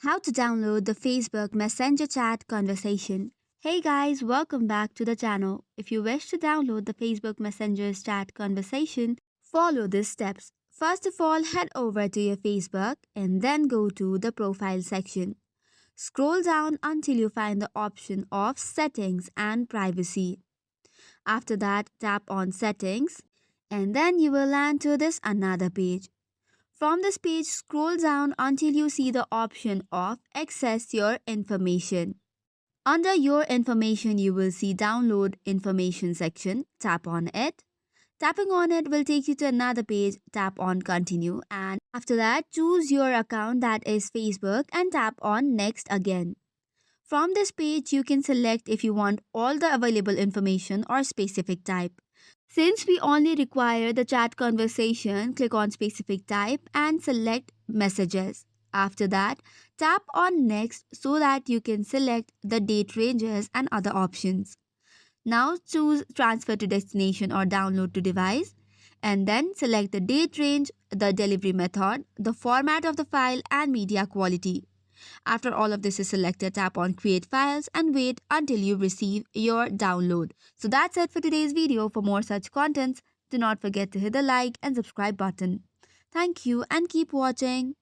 How to download the Facebook Messenger chat conversation. Hey guys, welcome back to the channel. If you wish to download the Facebook Messenger's chat conversation, follow these steps. First of all, head over to your Facebook and then go to the profile section. Scroll down until you find the option of settings and privacy. After that, tap on settings and then you will land to this another page. From this page, scroll down until you see the option of Access Your Information. Under Your Information, you will see Download Information section. Tap on it. Tapping on it will take you to another page. Tap on Continue, and after that, choose your account, that is Facebook, and tap on Next again. From this page, you can select if you want all the available information or specific type. Since we only require the chat conversation, click on specific type and select messages. After that, tap on next so that you can select the date ranges and other options. Now choose transfer to destination or download to device and then select the date range, the delivery method, the format of the file and media quality. After all of this is selected, tap on create files and wait until you receive your download. So that's it for today's video. For more such contents, do not forget to hit the like and subscribe button. Thank you and keep watching.